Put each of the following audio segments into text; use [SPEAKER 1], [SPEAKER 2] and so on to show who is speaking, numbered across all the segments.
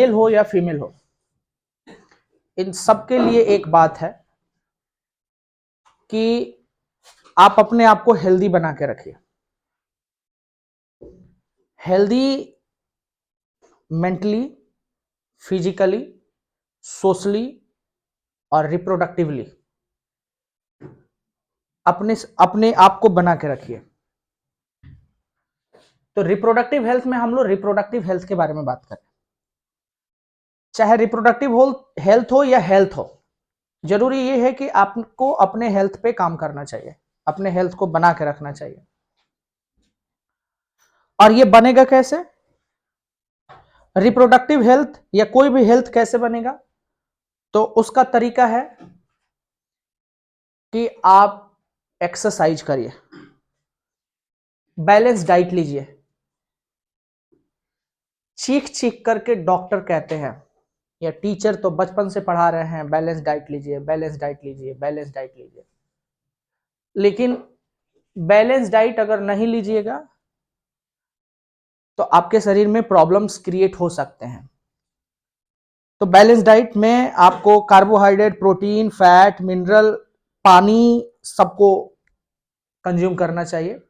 [SPEAKER 1] Mail हो या female हो, इन सबके लिए एक बात है कि आप अपने आप को हेल्दी बना के रखिए। हेल्दी मेंटली, फिजिकली, सोशली और रिप्रोडक्टिवली अपने अपने आप को बना के रखिए। तो रिप्रोडक्टिव हेल्थ में हम लोग रिप्रोडक्टिव हेल्थ के बारे में बात करें। चाहे रिप्रोडक्टिव हेल्थ हो या हेल्थ हो, जरूरी ये है कि आपको अपने हेल्थ पे काम करना चाहिए, अपने हेल्थ को बना के रखना चाहिए। और ये बनेगा कैसे? रिप्रोडक्टिव हेल्थ या कोई भी हेल्थ कैसे बनेगा? तो उसका तरीका है कि आप एक्सरसाइज करिए, बैलेंस डाइट लीजिए। चीख चीख करके डॉक्टर कहते हैं या टीचर तो बचपन से पढ़ा रहे हैं, बैलेंस डाइट लीजिए, बैलेंस डाइट लीजिए, बैलेंस डाइट लीजिए। लेकिन बैलेंस डाइट अगर नहीं लीजिएगा तो आपके शरीर में प्रॉब्लम्स क्रिएट हो सकते हैं। तो बैलेंस डाइट में आपको कार्बोहाइड्रेट, प्रोटीन, फैट, मिनरल, पानी सबको कंज्यूम करना चाहिए।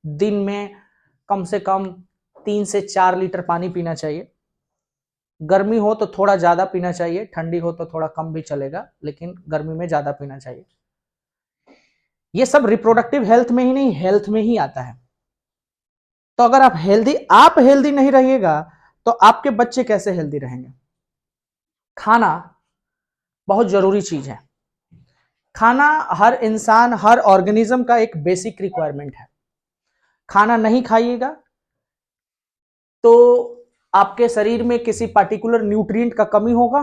[SPEAKER 1] दिन में कम से कम 3 से 4 लीटर पानी पीना चाहिए। गर्मी हो तो थोड़ा ज्यादा पीना चाहिए, ठंडी हो तो थोड़ा कम भी चलेगा, लेकिन गर्मी में ज्यादा पीना चाहिए। ये सब रिप्रोडक्टिव हेल्थ में ही नहीं, हेल्थ में ही आता है। तो अगर आप हेल्दी नहीं रहिएगा तो आपके बच्चे कैसे हेल्दी रहेंगे? खाना बहुत जरूरी चीज है। खाना हर इंसान, हर ऑर्गेनिज्म का एक बेसिक रिक्वायरमेंट है। खाना नहीं खाइएगा तो आपके शरीर में किसी पार्टिकुलर न्यूट्रिएंट का कमी होगा,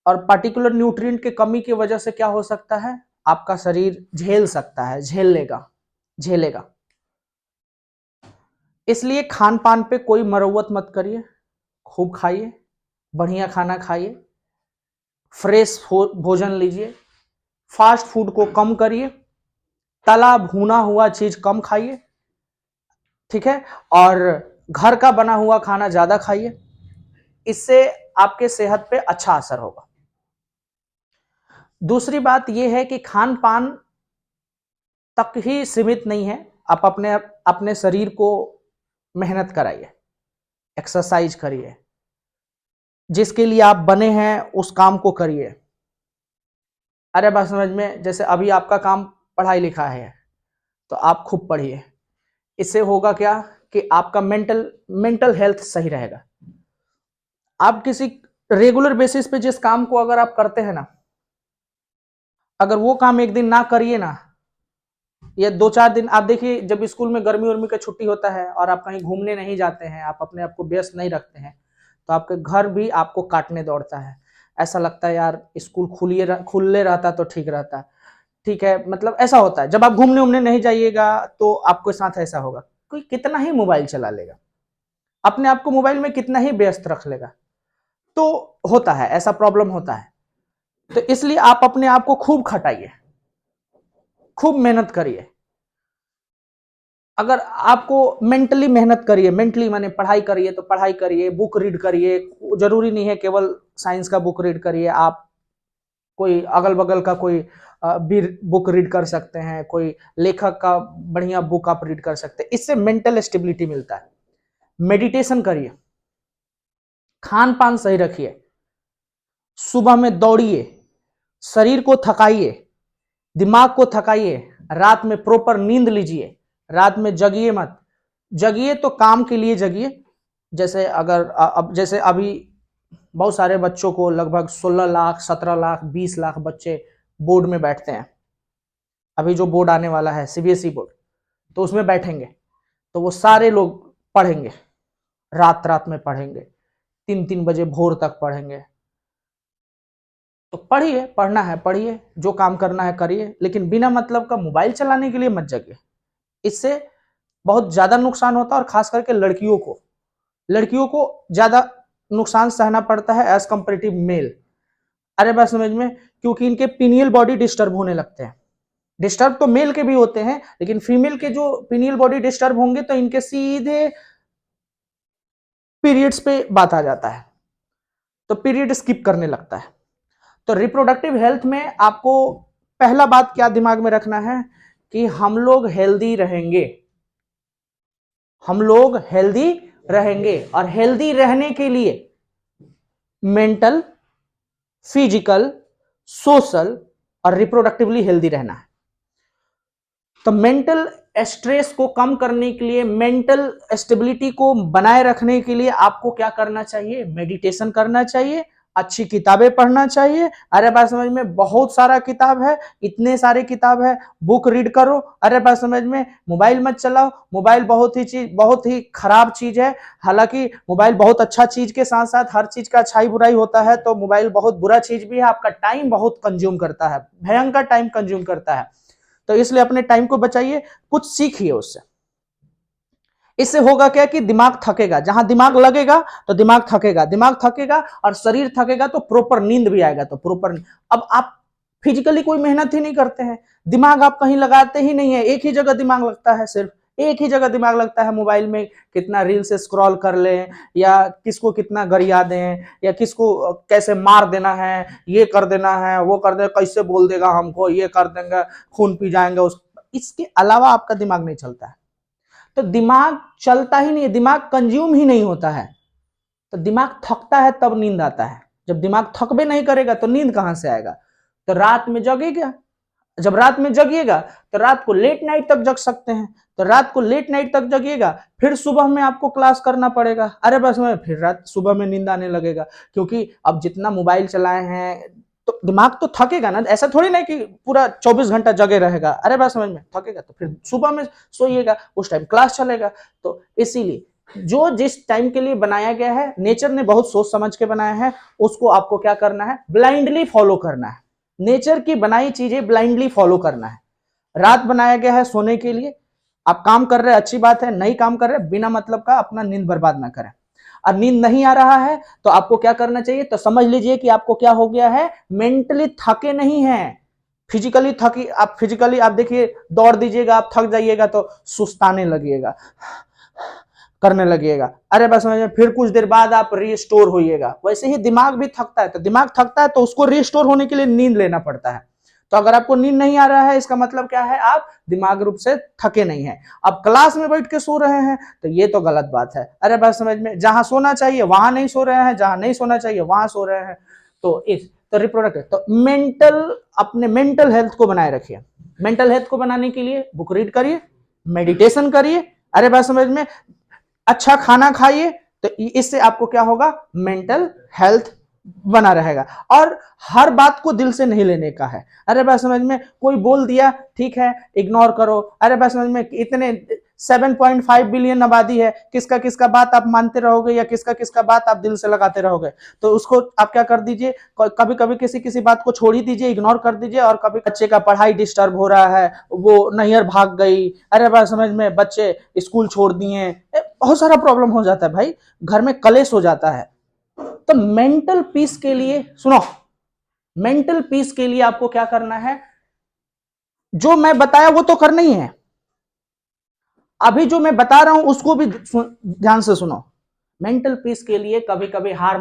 [SPEAKER 1] और पार्टिकुलर न्यूट्रिएंट के कमी की वजह से क्या हो सकता है, आपका शरीर झेल सकता है, झेलेगा। इसलिए खान पान पे कोई मरौवत मत करिए, खूब खाइए, बढ़िया खाना खाइए, फ्रेश भोजन लीजिए, फास्ट फूड को कम करिए, तला भुना हुआ चीज कम खाइए, ठीक है, और घर का बना हुआ खाना ज्यादा खाइए। इससे आपके सेहत पे अच्छा असर होगा। दूसरी बात यह है कि खान पान तक ही सीमित नहीं है, आप अपने शरीर को मेहनत कराइए, एक्सरसाइज करिए, जिसके लिए आप बने हैं उस काम को करिए। अरे बात समझ में, जैसे अभी आपका काम पढ़ाई लिखा है तो आप खूब पढ़िए। इससे होगा क्या कि आपका मेंटल हेल्थ सही रहेगा। आप किसी रेगुलर बेसिस पे जिस काम को अगर आप करते हैं ना, अगर वो काम एक दिन ना करिए ना, या 2-4 दिन, आप देखिए जब स्कूल में गर्मी उर्मी का छुट्टी होता है और आप कहीं घूमने नहीं जाते हैं, आप अपने आप को व्यस्त नहीं रखते हैं, तो आपके घर भी आपको काटने दौड़ता है। ऐसा लगता है यार स्कूल खुले रहता तो ठीक रहता। ठीक है, मतलब ऐसा होता है। जब आप घूमने उमने नहीं जाइएगा तो आपके साथ ऐसा होगा, कोई कितना ही मोबाइल चला लेगा, अपने आप को मोबाइल में कितना ही व्यस्त रख लेगा, तो होता है ऐसा, प्रॉब्लम होता है। तो इसलिए आप अपने आप को खूब खटाइए, खूब मेहनत करिए। अगर आपको मेंटली मेहनत करिए, मेंटली माने पढ़ाई करिए तो पढ़ाई करिए, बुक रीड करिए। जरूरी नहीं है केवल साइंस का बुक रीड करिए, आप कोई अगल बगल का कोई भी बुक रीड कर सकते हैं, कोई लेखक का बढ़िया बुक आप रीड कर सकते हैं, इससे मेंटल स्टेबिलिटी मिलता है। मेडिटेशन करिए, खान पान सही रखिए, सुबह में दौड़िए, शरीर को थकाइए, दिमाग को थकाइए, रात में प्रॉपर नींद लीजिए, रात में जगिए मत। जगिए तो काम के लिए जगिए। जैसे अगर अब जैसे अभी बहुत सारे बच्चों को, लगभग 16 लाख, 17 लाख, 20 लाख बच्चे बोर्ड में बैठते हैं। अभी जो बोर्ड आने वाला है सीबीएसई बोर्ड, तो उसमें बैठेंगे तो वो सारे लोग पढ़ेंगे, रात रात में पढ़ेंगे, 3-3 बजे भोर तक पढ़ेंगे। तो पढ़िए, पढ़ना है पढ़िए, जो काम करना है करिए, लेकिन बिना मतलब का मोबाइल चलाने के लिए मत जगिए। इससे बहुत ज्यादा नुकसान होता है, और खास करके लड़कियों को ज्यादा नुकसान सहना पड़ता है एज कंपेरेटिव मेल। अरे बात समझ में, क्योंकि इनके पिनियल बॉडी डिस्टर्ब होने लगते हैं। डिस्टर्ब तो मेल के भी होते हैं, लेकिन फीमेल के जो पिनियल बॉडी डिस्टर्ब होंगे तो इनके सीधे पीरियड्स पे बात आ जाता है। तो पीरियड स्किप करने लगता है। तो रिप्रोडक्टिव हेल्थ में आपको पहला बात क्या दिमाग में रखना है कि हम लोग हेल्दी रहेंगे, हम लोग हेल्दी रहेंगे, और हेल्दी रहने के लिए मेंटल, फिजिकल, सोशल और रिप्रोडक्टिवली हेल्दी रहना है। तो मेंटल स्ट्रेस को कम करने के लिए, मेंटल स्टेबिलिटी को बनाए रखने के लिए आपको क्या करना चाहिए? मेडिटेशन करना चाहिए, अच्छी किताबें पढ़ना चाहिए। अरे बात समझ में, बहुत सारा किताब है, इतने सारे किताब है, बुक रीड करो। अरे बात समझ में, मोबाइल मत चलाओ, मोबाइल बहुत ही खराब चीज है। हालांकि मोबाइल बहुत अच्छा चीज के साथ साथ हर चीज का अच्छाई बुराई होता है, तो मोबाइल बहुत बुरा चीज भी है, आपका टाइम बहुत कंज्यूम करता है, भयंकर टाइम कंज्यूम करता है। तो इसलिए अपने टाइम को बचाइए, कुछ सीखिए उससे। इससे होगा क्या कि दिमाग थकेगा, जहां दिमाग लगेगा तो दिमाग थकेगा, दिमाग थकेगा और शरीर थकेगा तो प्रॉपर नींद भी आएगा। तो प्रॉपर, अब आप फिजिकली कोई मेहनत ही नहीं करते हैं, दिमाग आप कहीं लगाते ही नहीं है, एक ही जगह दिमाग लगता है, सिर्फ एक ही जगह दिमाग लगता है, मोबाइल में कितना रील्स स्क्रॉल कर लें, या किसको कितना गरिया दें, या किसको कैसे मार देना है, ये कर देना है, वो कर देना, कैसे बोल देगा हमको, ये कर देंगे, खून पी जाएंगे उस, इसके अलावा आपका दिमाग नहीं चलता है। तो दिमाग चलता ही नहीं है, दिमाग कंज्यूम ही नहीं होता है। तो दिमाग थकता है तब नींद आता है, जब दिमाग थकबे नहीं करेगा तो नींद कहां से आएगा? तो रात में जगेगा, जब रात में जगिएगा तो रात को लेट नाइट तक जग सकते हैं, तो रात को लेट नाइट तक जगिएगा, फिर सुबह में आपको क्लास करना पड़ेगा। अरे बस में फिर रात सुबह में नींद आने लगेगा, क्योंकि अब जितना मोबाइल चलाए हैं तो दिमाग तो थकेगा ना, ऐसा थोड़ी ना कि पूरा 24 घंटा जगे रहेगा। अरे बात समझ में, थकेगा तो फिर सुबह में सोइएगा, उस टाइम क्लास चलेगा। तो इसीलिए जो जिस टाइम के लिए बनाया गया है, नेचर ने बहुत सोच समझ के बनाया है, उसको आपको क्या करना है? ब्लाइंडली फॉलो करना है। नेचर की बनाई चीजें ब्लाइंडली फॉलो करना है। रात बनाया गया है सोने के लिए, आप काम कर रहे हैं, अच्छी बात है, नहीं काम कर रहे बिना मतलब का अपना नींद बर्बाद ना करें। और नींद नहीं आ रहा है तो आपको क्या करना चाहिए? तो समझ लीजिए कि आपको क्या हो गया है, मेंटली थके नहीं है, फिजिकली थकी, आप फिजिकली आप देखिए दौड़ दीजिएगा, आप थक जाइएगा तो सुस्ताने लगिएगा, करने लगिएगा। अरे बस समझ में, फिर कुछ देर बाद आप रिस्टोर होइएगा। वैसे ही दिमाग भी थकता है, तो दिमाग थकता है तो उसको रिस्टोर होने के लिए नींद लेना पड़ता है। तो अगर आपको नींद नहीं आ रहा है, इसका मतलब क्या है? आप दिमाग रूप से थके नहीं है। अब क्लास में बैठ के सो रहे हैं तो ये तो गलत बात है। अरे बात समझ में, जहां सोना चाहिए वहां नहीं सो रहे हैं, जहां नहीं सोना चाहिए वहां सो रहे हैं। तो इस तो रिप्रोडक्टिव, तो मेंटल, अपने मेंटल हेल्थ को बनाए रखिए। मेंटल हेल्थ को बनाने के लिए बुक रीड करिए, मेडिटेशन करिए। अरे बात समझ में, अच्छा खाना खाइए, तो इससे आपको क्या होगा? मेंटल हेल्थ बना रहेगा। और हर बात को दिल से नहीं लेने का है। अरे बात समझ में, कोई बोल दिया ठीक है इग्नोर करो। अरे बात समझ में, इतने 7.5 बिलियन आबादी है, किसका किसका बात आप मानते रहोगे, या किसका किसका बात आप दिल से लगाते रहोगे? तो उसको आप क्या कर दीजिए, कभी कभी किसी किसी बात को छोड़ ही दीजिए, इग्नोर कर दीजिए। और कभी बच्चे का पढ़ाई डिस्टर्ब हो रहा है, वो नैहर भाग गई, अरे बात समझ में, बच्चे स्कूल छोड़ दिए, बहुत सारा प्रॉब्लम हो जाता है भाई, घर में कलेश हो जाता है। तो मेंटल पीस के लिए सुनो, मेंटल पीस के लिए आपको क्या करना है? जो मैं बताया वो तो करना ही है, अभी जो मैं बता रहा हूं उसको भी ध्यान से सुनो। मेंटल पीस के लिए कभी कभी हार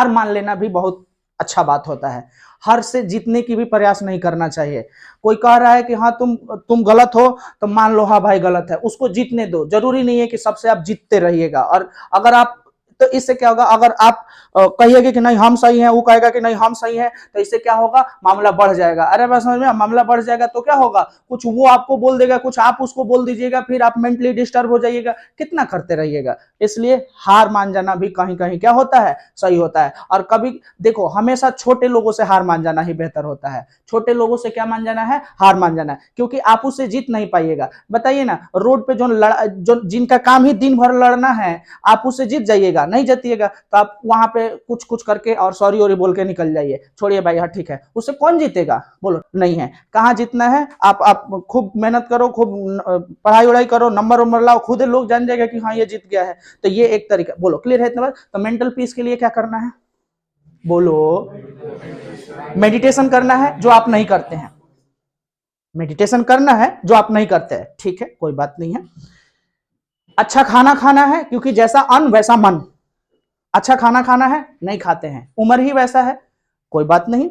[SPEAKER 1] मान लेना भी बहुत अच्छा बात होता है। हर से जीतने की भी प्रयास नहीं करना चाहिए। कोई कह रहा है कि हाँ तुम गलत हो, तो मान लो हाँ भाई गलत है, उसको जीतने दो। जरूरी नहीं है कि सबसे आप जीतते रहिएगा। और अगर आप, तो इससे क्या होगा, अगर आप कहिएगा कि नहीं हम सही हैं, वो कहेगा कि नहीं हम सही हैं, तो इससे क्या होगा? मामला बढ़ जाएगा। अरे बस समझ में, मामला बढ़ जाएगा तो क्या होगा? कुछ वो आपको बोल देगा, कुछ आप उसको बोल दीजिएगा, फिर आप मेंटली डिस्टर्ब हो जाइएगा, कितना करते रहिएगा। इसलिए हार मान जाना भी कहीं कहीं क्या होता है? सही होता है। और कभी देखो, हमेशा छोटे लोगों से हार मान जाना ही बेहतर होता है। छोटे लोगों से क्या मान जाना है? हार मान जाना है, क्योंकि आप उससे जीत नहीं पाइएगा। बताइए ना, रोड पे जो जिनका काम ही दिन भर लड़ना है, आप उससे जीत जाइएगा? नहीं जीतिएगा। तो आप वहां पे कुछ कुछ करके और सॉरी और बोल के निकल जाइए, छोड़िए भाई, हाँ ठीक है, उससे कौन जीतेगा? बोलो, नहीं है। कहाँ जीतना है? आप खूब मेहनत करो, खूब पढ़ाई वढ़ाई करो, नंबर वंबर लाओ, खुद लोग जान जाएगा कि हाँ ये जीत गया है। तो ये एक तरीका। बोलो क्लियर है इतना बात? तो मेंटल पीस के लिए क्या करना है? बोलो, मेडिटेशन करना है, जो आप नहीं करते हैं। मेडिटेशन करना है जो आप नहीं करते हैं, ठीक है, कोई बात नहीं है। अच्छा खाना खाना है, क्योंकि जैसा अन्न वैसा मन। अच्छा खाना खाना है, नहीं खाते हैं, उम्र ही वैसा है, कोई बात नहीं,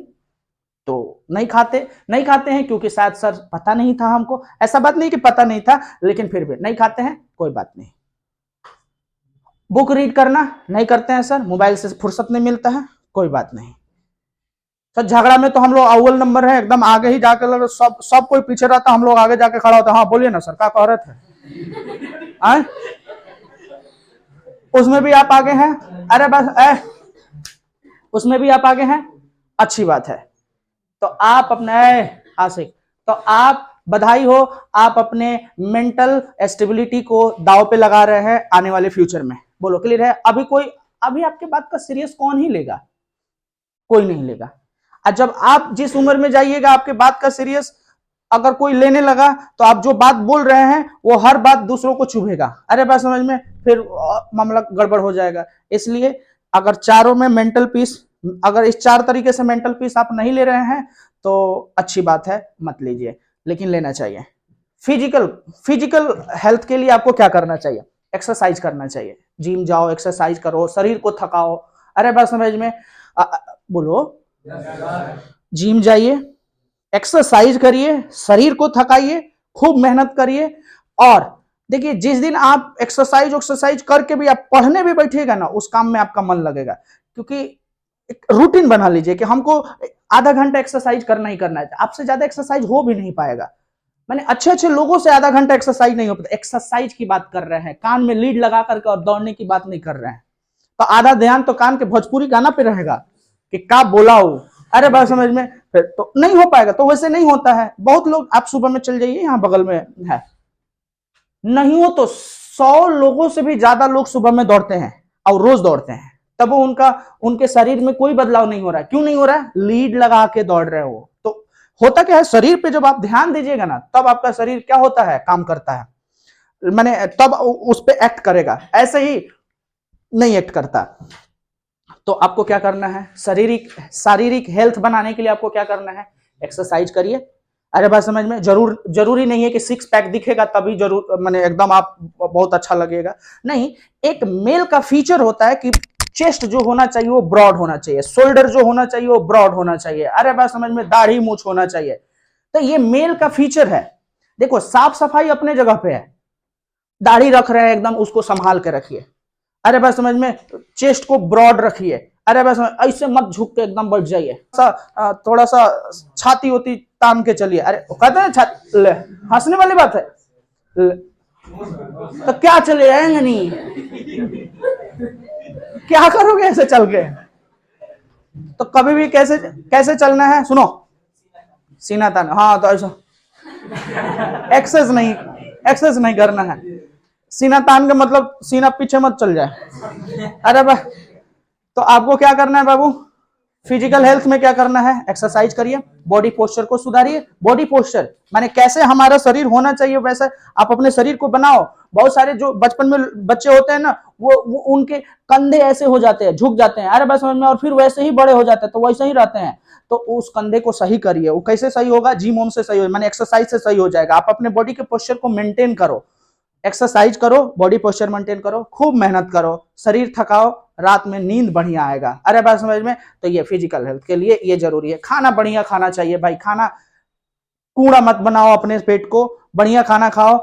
[SPEAKER 1] तो नहीं खाते हैं क्योंकि शायद सर पता नहीं था हमको, ऐसा बात नहीं कि पता नहीं था, लेकिन फिर भी नहीं खाते हैं, कोई बात नहीं। बुक रीड करना नहीं करते हैं सर, मोबाइल से फुर्सत नहीं मिलता है, कोई बात नहीं। सर झगड़ा में तो हम लोग अव्वल नंबर है, एकदम आगे ही जाके लगे, सब कोई पीछे रहता, हम लोग आगे जाके खड़ा होता। हाँ बोलिए ना सर, क्या कह रहे थे? उसमें भी आप आगे हैं, अरे बस उसमें भी आप आगे हैं, अच्छी बात है। तो आप अपने आशिक, तो आप बधाई हो, आप अपने मेंटल स्टेबिलिटी को दाव पे लगा रहे हैं आने वाले फ्यूचर में। बोलो क्लियर है? अभी आपके बात का सीरियस कौन ही लेगा? कोई नहीं लेगा। और जब आप जिस उम्र में जाइएगा आपके बात का सीरियस अगर कोई लेने लगा तो आप जो बात बोल रहे हैं वो हर बात दूसरों को चुभेगा, अरे बात समझ में, फिर मामला गड़बड़ हो जाएगा। इसलिए अगर चारों में मेंटल पीस, अगर इस 4 तरीके से मेंटल पीस आप नहीं ले रहे हैं तो अच्छी बात है, मत लीजिए, लेकिन लेना चाहिए। फिजिकल हेल्थ के लिए आपको क्या करना चाहिए? एक्सरसाइज करना चाहिए, जिम जाओ, एक्सरसाइज करो, शरीर को थकाओ, अरे बात समझ में, बोलो, जिम जाइए, एक्सरसाइज करिए, शरीर को थकाइए, खूब मेहनत करिए। और देखिए जिस दिन आप एक्सरसाइज करके भी आप पढ़ने भी बैठिएगा ना, उस काम में आपका मन लगेगा, क्योंकि एक रूटीन बना लीजिए कि हमको आधा घंटा एक्सरसाइज करना ही करना है। आपसे ज्यादा एक्सरसाइज हो भी नहीं पाएगा, मैंने अच्छे लोगों से आधा घंटा एक्सरसाइज नहीं हो पाता। एक्सरसाइज की बात कर रहे हैं, कान में लीड लगा करके और दौड़ने की बात नहीं कर रहे हैं। तो आधा ध्यान तो कान के भोजपुरी गाना पे रहेगा कि का बोला हो, अरे बात समझ में, फिर तो नहीं हो पाएगा। तो वैसे नहीं होता है। बहुत लोग, आप सुबह में चल जाइए, यहाँ बगल में है, नहीं हो तो 100 लोगों से भी ज्यादा लोग सुबह में दौड़ते हैं और रोज दौड़ते हैं, तब वो उनके शरीर में कोई बदलाव नहीं हो रहा है। क्यों नहीं हो रहा है? लीड लगा के दौड़ रहे हो। तो होता क्या है, शरीर पे जब आप ध्यान दीजिएगा ना, तब आपका शरीर क्या होता है, काम करता है, मैंने तब उस पर एक्ट करेगा, ऐसे ही नहीं एक्ट करता। तो आपको क्या करना है, शारीरिक हेल्थ बनाने के लिए आपको क्या करना है, एक्सरसाइज करिए। अरे बात समझ में, जरूरी नहीं है कि 6 पैक दिखेगा तभी जरूर मैंने एकदम आप बहुत अच्छा लगेगा, नहीं। एक मेल का फीचर होता है कि चेस्ट जो होना चाहिए वो ब्रॉड होना चाहिए, शोल्डर जो होना चाहिए वो ब्रॉड होना चाहिए, अरे बात समझ में, दाढ़ी मूछ होना चाहिए। तो ये मेल का फीचर है। देखो साफ सफाई अपने जगह पे है, दाढ़ी रख रहे हैं एकदम, उसको संभाल के रखिए, अरे भाई समझ में, चेस्ट को ब्रॉड रखिए, अरे भाई समझ, ऐसे मत झुक के एकदम बैठ जाइए, थोड़ा सा छाती होती तान के चलिए, अरे कहते हैं हंसने वाली बात है, तो क्या चले जाएंगे, नहीं क्या करोगे ऐसे चल के? तो कभी भी कैसे चलना है, सुनो, सीना तान, हाँ तो ऐसा एक्सेस नहीं करना है। सीना तान के मतलब सीना पीछे मत चल जाए, अरे भाई। तो आपको क्या करना है बाबू, फिजिकल हेल्थ में क्या करना है, एक्सरसाइज करिए, बॉडी पोस्चर को सुधारिए। बॉडी पोस्चर माने कैसे हमारा शरीर होना चाहिए वैसे आप अपने शरीर को बनाओ। बहुत सारे जो बचपन में बच्चे होते हैं ना, वो उनके कंधे ऐसे हो जाते हैं, झुक जाते हैं, अरे बस समझ में, और फिर वैसे ही बड़े हो जाते हैं, तो वैसे ही रहते हैं। तो उस कंधे को सही करिए। वो कैसे सही होगा, जिम ओम से सही हो, माने एक्सरसाइज से सही हो जाएगा। आप अपने बॉडी के पोस्चर को मेंटेन करो, एक्सरसाइज करो, बॉडी पोस्चर मेंटेन करो, खूब मेहनत करो, शरीर थकाओ, रात में नींद बढ़िया आएगा, अरे बात समझ में। तो ये फिजिकल हेल्थ के लिए ये जरूरी है। खाना बढ़िया खाना चाहिए भाई, खाना कूड़ा मत बनाओ, अपने पेट को बढ़िया खाना खाओ,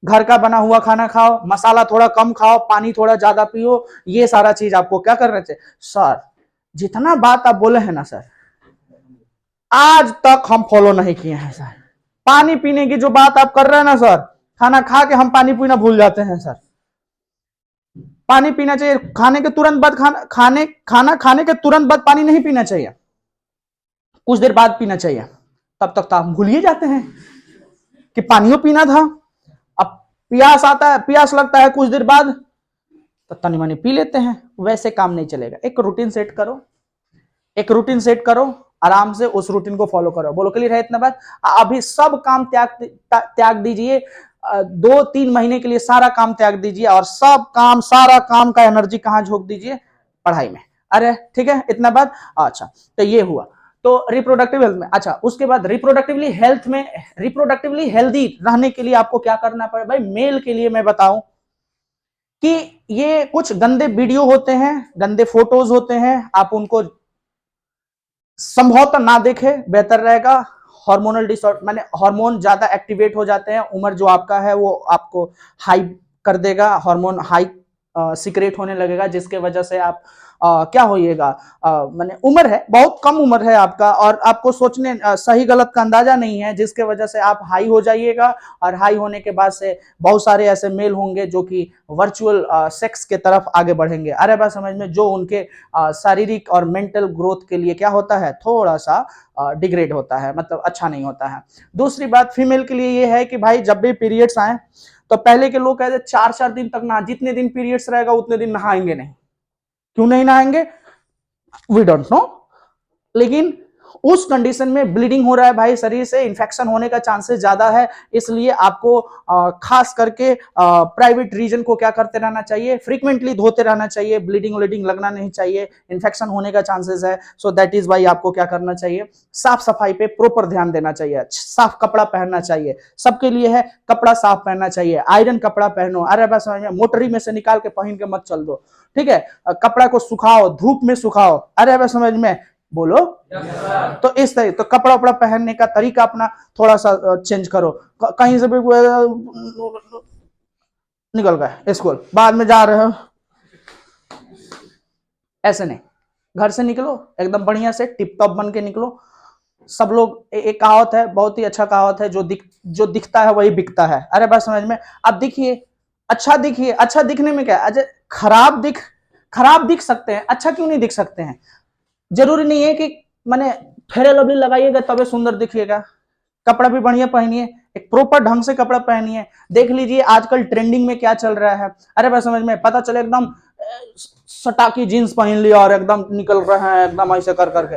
[SPEAKER 1] घर का बना हुआ खाना खाओ, मसाला थोड़ा कम खाओ, पानी थोड़ा ज्यादा पियो, ये सारा चीज आपको क्या करना चाहिए। सर जितना बात आप बोले हैं ना सर, आज तक हम फॉलो नहीं किए हैं सर। पानी पीने की जो बात आप कर रहे हैं ना सर, खाना खा के हम पानी पीना भूल जाते हैं सर। पानी पीना चाहिए, खाने के तुरंत बाद खाना खाने के तुरंत बाद पानी नहीं पीना चाहिए, कुछ देर बाद पीना चाहिए। तब तक तो हम भूल ही जाते हैं कि पानियों पीना था। अब प्यास लगता है कुछ देर बाद, तो तनी मनी पी लेते हैं, वैसे काम नहीं चलेगा। एक रूटीन सेट करो, आराम से उस रूटीन को फॉलो करो। बोलो क्लियर है इतना बात? अभी सब काम त्याग दीजिए, 2-3 महीने के लिए सारा काम त्याग दीजिए और सारा काम का एनर्जी कहां झोंक दीजिए, पढ़ाई में। अरे ठीक है इतना बात। अच्छा तो ये हुआ तो रिप्रोडक्टिव हेल्थ में। अच्छा उसके बाद रिप्रोडक्टिवली हेल्दी रहने के लिए आपको क्या करना पड़ेगा भाई, मेल के लिए मैं बताऊं, कि ये कुछ गंदे वीडियो होते हैं, गंदे फोटोज होते हैं, आप उनको संभवतः ना देखें, बेहतर रहेगा। हार्मोनल डिसऑर्डर माने हार्मोन ज्यादा एक्टिवेट हो जाते हैं, उम्र जो आपका है वो आपको हाई कर देगा, हार्मोन हाई सीक्रेट होने लगेगा, जिसके वजह से आप क्या होइएगा, माने उम्र है, बहुत कम उम्र है आपका, और आपको सोचने सही गलत का अंदाजा नहीं है, जिसके वजह से आप हाई हो जाइएगा। और हाई होने के बाद से बहुत सारे ऐसे मेल होंगे जो कि वर्चुअल सेक्स के तरफ आगे बढ़ेंगे। अरे बात समझ में, जो उनके शारीरिक और मेंटल ग्रोथ के लिए क्या होता है, थोड़ा सा डिग्रेड होता है, मतलब अच्छा नहीं होता है। दूसरी बात फीमेल के लिए ये है कि भाई जब भी पीरियड्स आए तो पहले के लोग कहते 4-4 दिन तक ना, जितने दिन पीरियड्स रहेगा उतने दिन नहाएंगे नहीं। क्यों नहीं नहाएंगे, वी डोंट नो, लेकिन उस कंडीशन में ब्लीडिंग हो रहा है भाई, शरीर से इन्फेक्शन होने का चांसेस ज्यादा है। इसलिए आपको खास करके प्राइवेट रीजन को क्या करते रहना चाहिए, फ्रीक्वेंटली धोते रहना चाहिए, ब्लीडिंग व्लीडिंग लगना नहीं चाहिए, इन्फेक्शन होने का चांसेस है। सो दैट इज वाई आपको क्या करना चाहिए, साफ सफाई पे प्रॉपर ध्यान देना चाहिए, साफ कपड़ा पहनना चाहिए, सबके लिए है, कपड़ा साफ पहनना चाहिए, आयरन कपड़ा पहनो। अरे बस मोटरी में से निकाल के पहन के मत चल दो, ठीक है, कपड़ा को सुखाओ, धूप में सुखाओ। अरे बस समझ में, बोलो yes, तो इस तरह तो कपड़ा उपड़ा पहनने का तरीका अपना थोड़ा सा चेंज करो। कहीं से भी निकल गए स्कूल, बाद में जा रहे हो, ऐसे नहीं, घर से निकलो एकदम बढ़िया से टिप टॉप बन के निकलो। सब लोग एक कहावत है, बहुत ही अच्छा कहावत है, जो दिखता है वही बिकता है। अरे बात समझ में, आप दिखिए, अच्छा दिखने में क्या, अच्छा खराब दिख सकते हैं, अच्छा क्यों नहीं दिख सकते हैं। जरूरी नहीं है कि माने फेयर लवली लगाइएगा तबे सुंदर दिखिएगा, कपड़ा भी बढ़िया पहनिए, एक प्रॉपर ढंग से कपड़ा पहनिए। देख लीजिए आजकल ट्रेंडिंग में क्या चल रहा है। अरे भाई समझ में, पता चले एकदम सटाकी जीन्स पहन लिया और एकदम निकल रहे हैं एकदम ऐसे कर करके,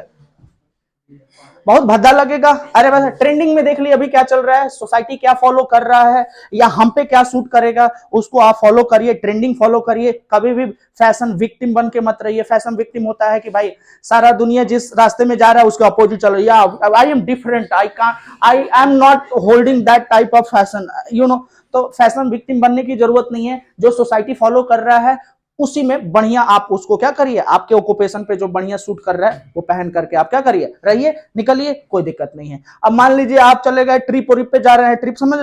[SPEAKER 1] बहुत भद्दा लगेगा। अरे वैसे ट्रेंडिंग में देख ली अभी क्या चल रहा है, सोसाइटी क्या फॉलो कर रहा है या हम पे क्या सूट करेगा, उसको आप फॉलो करिए, ट्रेंडिंग फॉलो करिए। कभी भी फैशन विक्टिम बन के मत रहिए। फैशन विक्टिम होता है कि भाई सारा दुनिया जिस रास्ते में जा रहा है उसके अपोजिट चलो, या I am different, I am not holding that type of fashion, you know. तो फैशन विक्टिम बनने की जरूरत नहीं है। जो सोसाइटी फॉलो कर रहा है उसी में बढ़िया आप उसको क्या करिए, आपके ऑक्यूपेशन पे जो बढ़िया सूट कर रहा है वो पहन करके आप क्या करिए, रहिए, निकलिए, कोई दिक्कत नहीं है। अब मान लीजिए आप चले गए ट्रिप पे जा रहे हैं, ट्रिप समझ,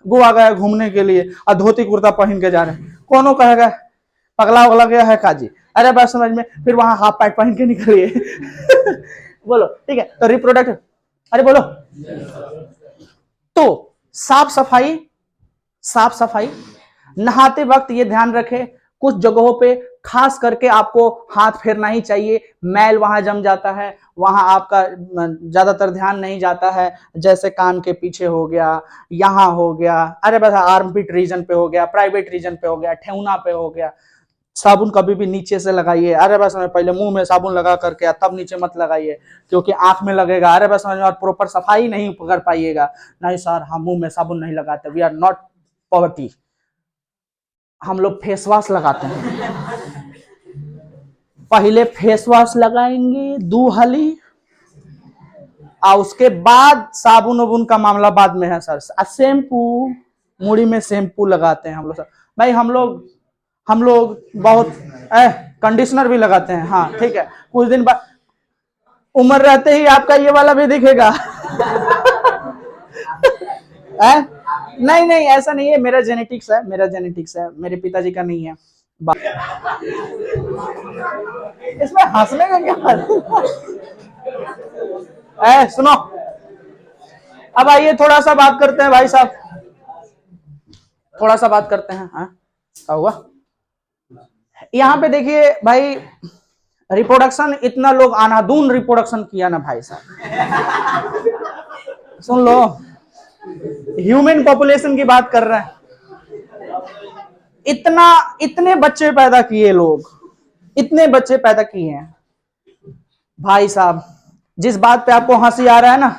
[SPEAKER 1] गोवा गए घूमने के लिए और धोती कुर्ता पहन के जा रहे हैं, कौन कहेगा पगला उगला गया है काजी। अरे बात समझ में, फिर वहां हाफ पैंट पहन के निकलिए बोलो ठीक है। तो रिप्रोडक्ट, अरे बोलो, तो साफ सफाई नहाते वक्त ये ध्यान रखें, कुछ जगहों पे खास करके आपको हाथ फेरना ही चाहिए, मैल वहां जम जाता है, वहां आपका ज्यादातर ध्यान नहीं जाता है, जैसे कान के पीछे हो गया, यहां हो गया, अरे बस आर्मपिट रीजन पे हो गया, प्राइवेट रीजन पे हो गया, ठेहुना पे हो गया। साबुन कभी भी नीचे से लगाइए। अरे बस पहले मुंह में साबुन लगा करके तब नीचे मत लगाइए, क्योंकि आंख में लगेगा। अरे बस और प्रॉपर सफाई नहीं कर पाइएगा। नहीं सर हम मुंह में साबुन नहीं लगाते, वी आर नॉट पॉवर्टी, हम लोग फेस वॉश लगाते हैं। पहले फेस वॉश लगाएंगे दूहली, और उसके बाद साबुन उबुन का मामला बाद में है सर। शैम्पू, मुड़ी में शैम्पू लगाते हैं हम लोग सर। भाई हम लोग बहुत कंडीशनर भी लगाते हैं, हाँ ठीक है। कुछ दिन बाद उम्र रहते ही आपका ये वाला भी दिखेगा नहीं ऐसा नहीं है, मेरा जेनेटिक्स है, मेरे पिताजी का नहीं है। इसमें हंसने का क्या सुनो, अब आइए थोड़ा सा बात करते हैं भाई साहब, थोड़ा सा बात करते हैं। क्या हुआ यहाँ पे देखिए भाई, रिप्रोडक्शन इतना लोग अनादून रिप्रोडक्शन किया ना भाई साहब, सुन लो, ह्यूमन पॉपुलेशन की बात कर रहे हैं, इतने बच्चे पैदा किए लोग, इतने बच्चे पैदा किए हैं भाई साहब। जिस बात पे आपको हंसी आ रहा है ना,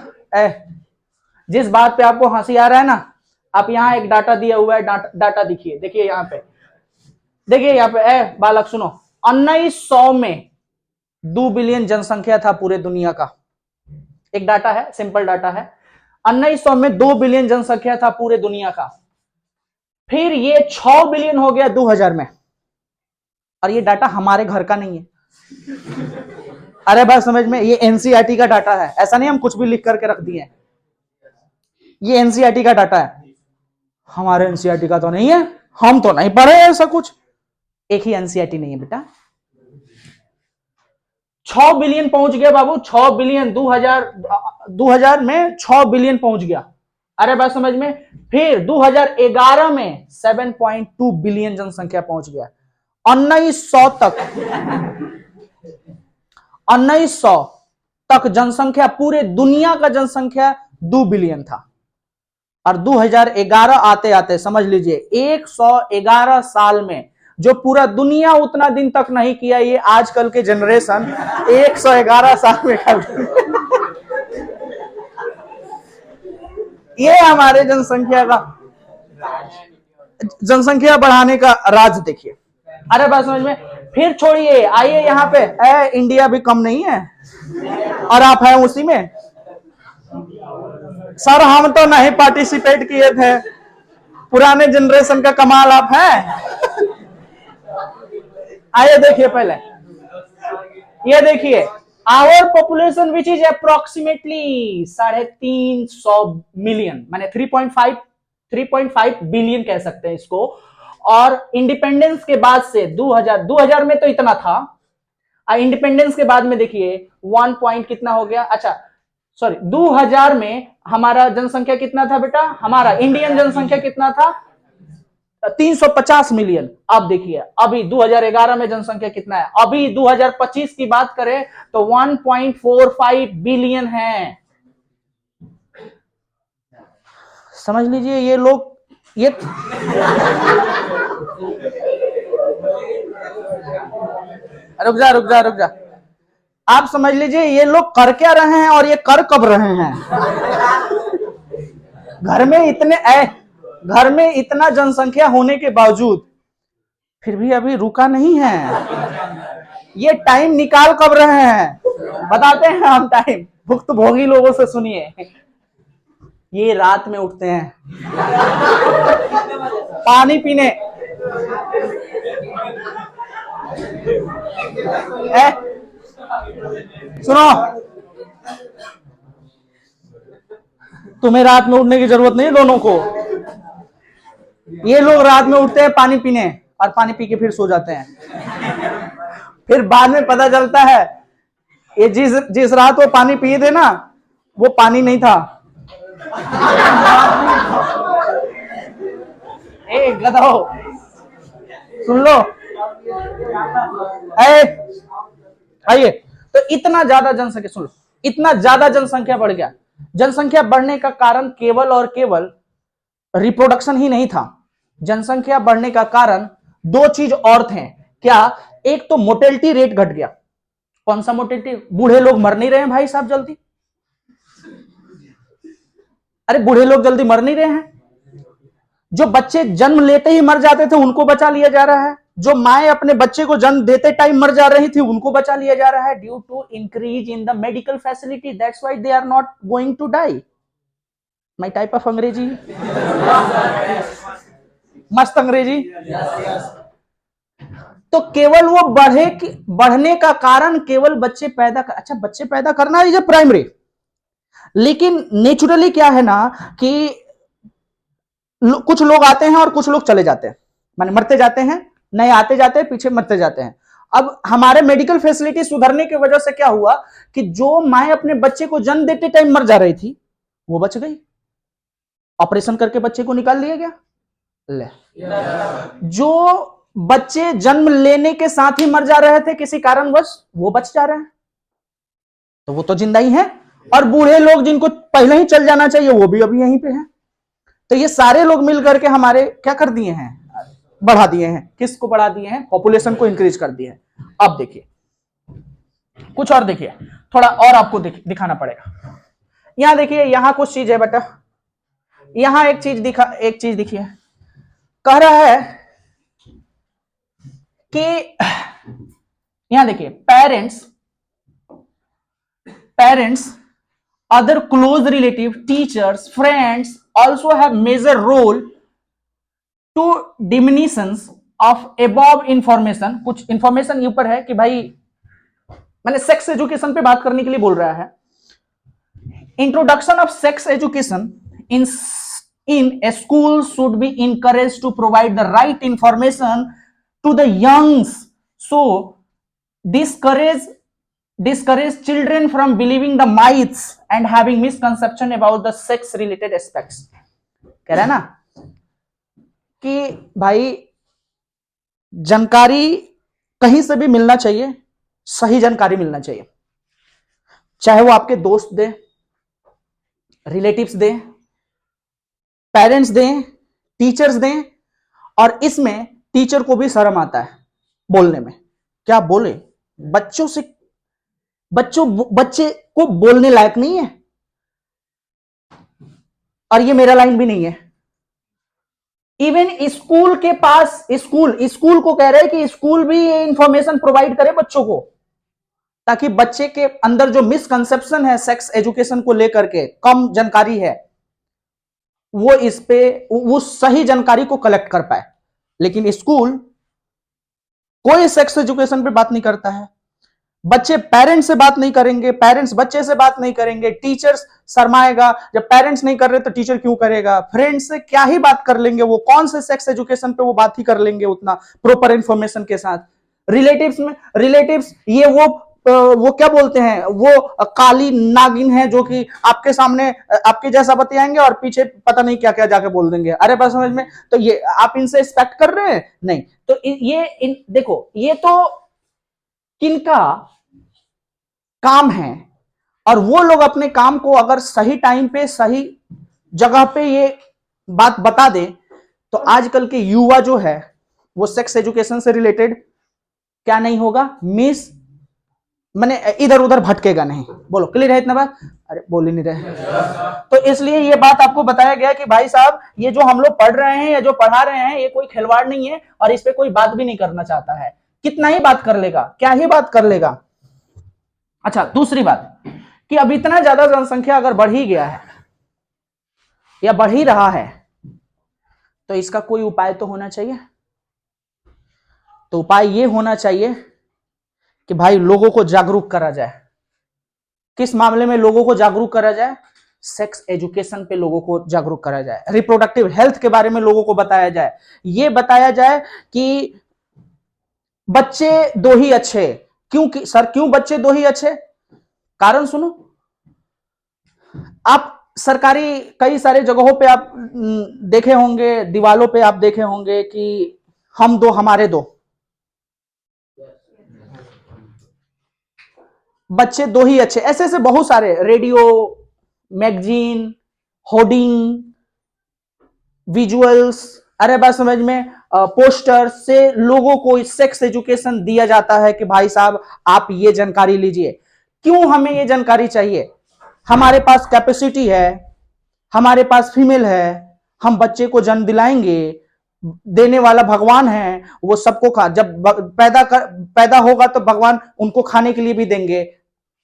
[SPEAKER 1] जिस बात पे आपको हंसी आ रहा है ना, आप यहाँ एक डाटा दिया हुआ है, डाटा देखिए यहाँ पे, देखिए यहाँ पे बालक सुनो, 1900 में 2 बिलियन जनसंख्या था पूरे दुनिया का। एक डाटा है, सिंपल डाटा है, 1900 में 2 बिलियन जनसंख्या था पूरे दुनिया का। फिर ये 6 बिलियन हो गया 2000 में, और ये डाटा हमारे घर का नहीं है। अरे बात समझ में, ये एनसीईआरटी का डाटा है, ऐसा नहीं हम कुछ भी लिख करके रख दिए। ये एनसीईआरटी का डाटा है, हमारे एनसीईआरटी का तो नहीं है, हम तो नहीं पढ़े ऐसा कुछ। एक ही एनसीईआरटी नहीं है बेटा। 6 बिलियन पहुंच गया बाबू, 6 बिलियन 2000 में 6 बिलियन पहुंच गया। अरे बात समझ में। फिर 2011 में 7.2 बिलियन जनसंख्या पहुंच गया। 1900 तक जनसंख्या, पूरे दुनिया का जनसंख्या 2 बिलियन था, और 2011 आते आते समझ लीजिए 111 साल में, जो पूरा दुनिया उतना दिन तक नहीं किया, ये आजकल के जनरेशन 111 साल में कर। ये हमारे जनसंख्या बढ़ाने का राज देखिए। अरे बात समझ में। फिर छोड़िए, आइए यहां पे, इंडिया भी कम नहीं है और आप हैं उसी में। सर हम तो नहीं पार्टिसिपेट किए थे, पुराने जनरेशन का कमाल आप हैं। आइए देखिए पहले, ये देखिए, our population which is approximately 350 million, माने 3.5 बिलियन कह सकते हैं इसको। और इंडिपेंडेंस के बाद से 2000 में तो इतना था, इंडिपेंडेंस के बाद में देखिए 1 पॉइंट कितना हो गया। अच्छा सॉरी, 2000 में हमारा जनसंख्या कितना था बेटा, हमारा इंडियन जनसंख्या कितना था, 350 मिलियन। अब देखिए अभी 2011 में जनसंख्या कितना है, अभी 2025 की बात करें तो 1.45 बिलियन है। समझ लीजिए ये लोग, ये रुक जा, आप समझ लीजिए ये लोग कर क्या रहे हैं और ये कर कब रहे हैं। घर में इतना जनसंख्या होने के बावजूद फिर भी अभी रुका नहीं है। ये टाइम निकाल कब रहे हैं, बताते हैं हम टाइम, भुक्तभोगी लोगों से सुनिए। ये रात में उठते हैं पानी पीने, सुनो, तुम्हें रात में उठने की जरूरत नहीं, दोनों को। ये लोग रात में उठते हैं पानी पीने, और पानी पी के फिर सो जाते हैं। फिर बाद में पता चलता है ये जिस रात वो पानी पिए थे ना, वो पानी नहीं था। ए गधो, सुन लो। आइए, तो इतना ज्यादा जनसंख्या, सुन लो, इतना ज्यादा जनसंख्या बढ़ गया। जनसंख्या बढ़ने का कारण केवल और केवल रिप्रोडक्शन ही नहीं था। जनसंख्या बढ़ने का कारण दो चीज और थे। क्या? एक तो मोर्टेलिटी रेट घट गया। कौन सा मोर्टेलिटी? बूढ़े लोग मर नहीं रहे हैं भाई साहब जल्दी। अरे बूढ़े लोग जल्दी मर नहीं रहे हैं। जो बच्चे जन्म लेते ही मर जाते थे उनको बचा लिया जा रहा है। जो माए अपने बच्चे को जन्म देते टाइम मर जा रही थी उनको बचा लिया जा रहा है, due to increase in the medical facility. That's why they are not going to die. My type of अंग्रेजी, मस्त अंग्रेजी। तो केवल वो बढ़ने का कारण केवल बच्चे पैदा कर, अच्छा बच्चे पैदा करना इज प्राइमरी, लेकिन नेचुरली क्या है ना कि कुछ लोग आते हैं और कुछ लोग चले जाते हैं, माने मरते जाते हैं, नए आते जाते हैं, पीछे मरते जाते हैं। अब हमारे मेडिकल फैसिलिटी सुधरने की वजह से क्या हुआ कि जो माए अपने बच्चे को जन्म देते टाइम मर जा रही थी वो बच गई, ऑपरेशन करके बच्चे को निकाल लिया गया। ले जो बच्चे जन्म लेने के साथ ही मर जा रहे थे किसी कारणवश, वो बच जा रहे हैं, तो वो तो जिंदा ही है। और बूढ़े लोग जिनको पहले ही चल जाना चाहिए वो भी अभी यहीं पे हैं। तो ये सारे लोग मिल करके हमारे क्या कर दिए हैं, बढ़ा दिए हैं। किसको बढ़ा दिए हैं? पॉपुलेशन को इंक्रीज कर दिए हैं। अब देखिए कुछ और, देखिए थोड़ा और आपको दिखाना पड़ेगा। यहां देखिए, यहां कुछ चीज है बेटा, यहां एक चीज दिखिए, कह रहा है कि यहां देखिए parents, other close relative, teachers, friends also have major role to diminutions of above information, कुछ इंफॉर्मेशन ऊपर है कि भाई मैंने सेक्स एजुकेशन पे बात करने के लिए बोल रहा है। Introduction of sex education in a school should be encouraged to provide the right information to the youngs, so discourage children from believing the myths and having misconception about the sex related aspects। कह रहा है ना कि भाई जानकारी कहीं से भी मिलना चाहिए, सही जानकारी मिलना चाहिए, चाहे वो आपके दोस्त दे, रिलेटिव्स दे, पेरेंट्स दें, टीचर्स दें। और इसमें टीचर को भी शर्म आता है बोलने में, क्या बोले, बच्चे को बोलने लायक नहीं है। और ये मेरा लाइन भी नहीं है, इवन स्कूल के पास, स्कूल को कह रहे हैं कि स्कूल भी ये इंफॉर्मेशन प्रोवाइड करे बच्चों को, ताकि बच्चे के अंदर जो मिसकंसेप्शन है सेक्स एजुकेशन को लेकर के, कम जानकारी है, वो इस पे वो सही जानकारी को कलेक्ट कर पाए। लेकिन स्कूल कोई सेक्स एजुकेशन पे बात नहीं करता है, बच्चे पेरेंट्स से बात नहीं करेंगे, पेरेंट्स बच्चे से बात नहीं करेंगे, टीचर्स शर्माएगा, जब पेरेंट्स नहीं कर रहे तो टीचर क्यों करेगा, फ्रेंड्स से क्या ही बात कर लेंगे, वो कौन से सेक्स एजुकेशन पे वो बात ही कर लेंगे उतना प्रॉपर इंफॉर्मेशन के साथ। रिलेटिव्स ये वो क्या बोलते हैं, वो काली नागिन है जो कि आपके सामने आपके जैसा बतियाएंगे और पीछे पता नहीं क्या क्या जाके बोल देंगे। अरे बस समझ में, तो ये आप इनसे एक्सपेक्ट कर रहे हैं? नहीं। तो देखो ये तो किनका काम है, और वो लोग अपने काम को अगर सही टाइम पे सही जगह पे ये बात बता दे तो आजकल के युवा जो है वो सेक्स एजुकेशन से रिलेटेड क्या नहीं होगा, मैंने इधर उधर भटकेगा नहीं। बोलो क्लियर है इतना बात? अरे बोल ही नहीं रहे। तो इसलिए ये बात आपको बताया गया कि भाई साहब ये जो हम लोग पढ़ रहे हैं या जो पढ़ा रहे हैं ये कोई खिलवाड़ नहीं है, और इस पे कोई बात भी नहीं करना चाहता है। कितना ही बात कर लेगा, क्या ही बात कर लेगा। अच्छा, दूसरी बात कि अब इतना ज्यादा जनसंख्या अगर बढ़ ही गया है या बढ़ ही रहा है तो इसका कोई उपाय तो होना चाहिए। तो उपाय ये होना चाहिए कि भाई लोगों को जागरूक करा जाए। किस मामले में लोगों को जागरूक करा जाए? सेक्स एजुकेशन पे लोगों को जागरूक करा जाए, रिप्रोडक्टिव हेल्थ के बारे में लोगों को बताया जाए। ये बताया जाए कि बच्चे दो ही अच्छे। क्यों सर, क्यों बच्चे दो ही अच्छे? कारण सुनो, आप सरकारी कई सारे जगहों पे आप देखे होंगे, दीवालों पे आप देखे होंगे कि हम दो हमारे दो, बच्चे दो ही अच्छे, ऐसे ऐसे बहुत सारे रेडियो, मैगजीन, होर्डिंग, विजुअल्स, अरे बात समझ में, पोस्टर से लोगों को सेक्स एजुकेशन दिया जाता है कि भाई साहब आप ये जानकारी लीजिए। क्यों हमें ये जानकारी चाहिए? हमारे पास कैपेसिटी है, हमारे पास फीमेल है, हम बच्चे को जन्म दिलाएंगे, देने वाला भगवान है, वो सबको जब पैदा होगा तो भगवान उनको खाने के लिए भी देंगे।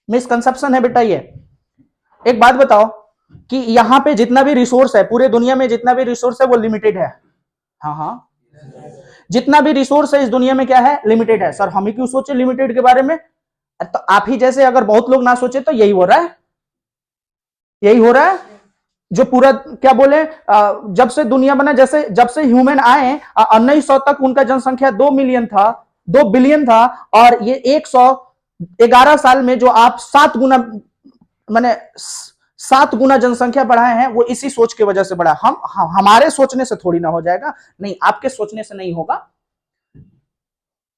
[SPEAKER 1] मिसकंसेप्शन है बेटा ये। एक बात बताओ कि यहां पे जितना भी रिसोर्स है, पूरे दुनिया में जितना भी रिसोर्स है वो लिमिटेड है। हाँ, जितना भी रिसोर्स है इस दुनिया में क्या है, लिमिटेड है। सर हम ही क्यों सोचे लिमिटेड के बारे में? तो आप ही जैसे अगर बहुत लोग ना सोचे तो यही हो रहा है, यही हो रहा है। जो पूरा क्या बोले, जब से दुनिया बना, जैसे जब से ह्यूमन आए 1900 तक उनका जनसंख्या 2 मिलियन था, 2 बिलियन था, और ये 111 साल में जो आप 7 गुना, माने 7 गुना जनसंख्या बढ़ाए हैं, वो इसी सोच की वजह से बढ़ा। हमारे सोचने से थोड़ी ना हो जाएगा, नहीं आपके सोचने से नहीं होगा,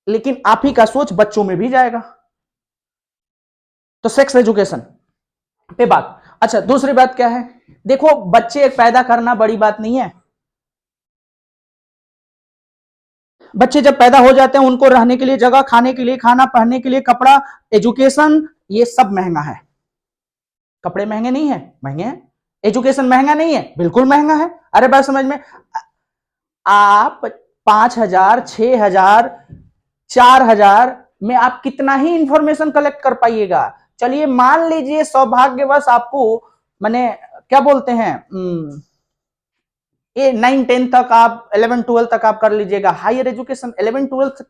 [SPEAKER 1] लेकिन आप ही का सोच बच्चों में भी जाएगा। तो सेक्स एजुकेशन पे बात। अच्छा, दूसरी बात क्या है? देखो बच्चे पैदा करना बड़ी बात नहीं है। बच्चे जब पैदा हो जाते हैं उनको रहने के लिए जगह, खाने के लिए खाना, पहनने के लिए कपड़ा, एजुकेशन, ये सब महंगा है। कपड़े महंगे नहीं है? महंगे हैं। एजुकेशन महंगा नहीं है? बिल्कुल महंगा है। अरे बात समझ में, आप 5,000, 6,000, 4,000 में आप कितना ही इंफॉर्मेशन कलेक्ट कर पाइएगा। चलिए मान लीजिए सौभाग्यवश आपको, माने क्या बोलते हैं, ये 9-10 तक आप 11-12 तक आप कर लीजिएगा। हायर एजुकेशन 11-12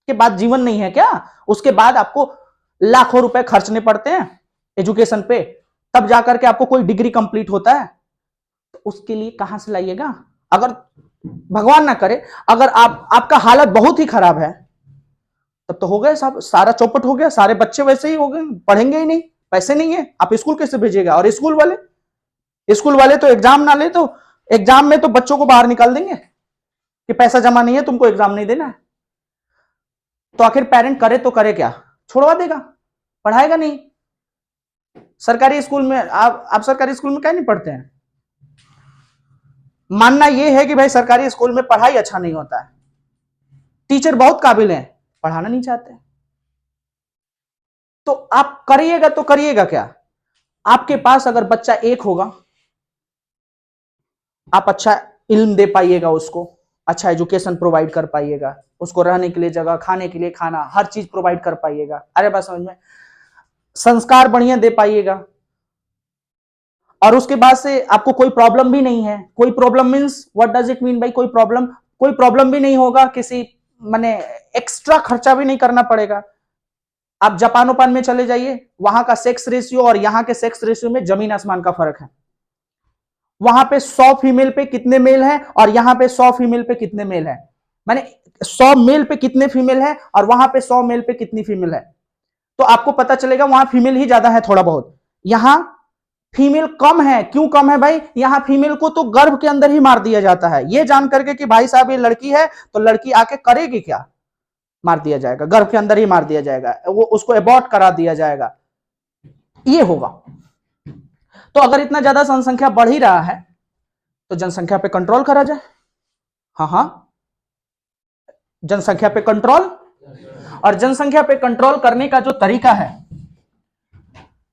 [SPEAKER 1] के बाद जीवन नहीं है क्या? उसके बाद आपको लाखों रुपए खर्चने पड़ते हैं एजुकेशन पे, तब जाकर के आपको कोई डिग्री कंप्लीट होता है। तो उसके लिए कहां से लाइएगा? अगर भगवान ना करे, अगर आपका हालत बहुत ही खराब है, तब तो हो गए सब, सारा चौपट हो गया, सारे बच्चे वैसे ही हो गए, पढ़ेंगे ही नहीं, पैसे नहीं है, आप स्कूल कैसे भेजिएगा? और स्कूल वाले तो एग्जाम ना ले तो एग्जाम में तो बच्चों को बाहर निकाल देंगे कि पैसा जमा नहीं है, तुमको एग्जाम नहीं देना है। तो आखिर पेरेंट करे तो करे क्या? छोड़वा देगा, पढ़ाएगा नहीं। सरकारी स्कूल में आप सरकारी स्कूल में क्या नहीं पढ़ते हैं? मानना यह है कि भाई सरकारी स्कूल में पढ़ाई अच्छा नहीं होता है, टीचर बहुत काबिल हैं, पढ़ाना नहीं चाहते। तो आप करिएगा तो करिएगा क्या? आपके पास अगर बच्चा एक होगा, आप अच्छा इल्म दे पाइएगा, उसको अच्छा एजुकेशन प्रोवाइड कर पाइएगा, उसको रहने के लिए जगह, खाने के लिए खाना, हर चीज प्रोवाइड कर पाइएगा। अरे बात समझ में, संस्कार बढ़िया दे पाइएगा, और उसके बाद से आपको कोई प्रॉब्लम भी नहीं है। कोई problem means what does it mean भाई? कोई प्रॉब्लम भी नहीं होगा, किसी माने एक्स्ट्रा खर्चा भी नहीं करना पड़ेगा। आप जापान ओपान में चले जाइए, वहां का सेक्स रेशियो और यहां के सेक्स रेशियो में जमीन आसमान का फर्क है। वहां पे 100 फीमेल पे कितने मेल हैं और यहां पे 100 फीमेल पे कितने मेल हैं, माने 100 मेल पे कितने फीमेल है और वहां पे 100 मेल पे कितनी फीमेल है। तो आपको पता चलेगा वहां फीमेल ही ज्यादा है थोड़ा बहुत, यहां फीमेल कम है। क्यों कम है भाई? यहां फीमेल को तो गर्भ के अंदर ही मार दिया जाता है, ये जान करके कि भाई साहब ये लड़की है, तो लड़की आके करेगी क्या? मार दिया जाएगा, गर्भ के अंदर ही मार दिया जाएगा, वो उसको एबॉर्ट करा दिया जाएगा, ये होगा। तो अगर इतना ज्यादा जनसंख्या बढ़ ही रहा है तो जनसंख्या पे कंट्रोल करा जाए। हाँ, जनसंख्या पे कंट्रोल, और जनसंख्या पे कंट्रोल करने का जो तरीका है,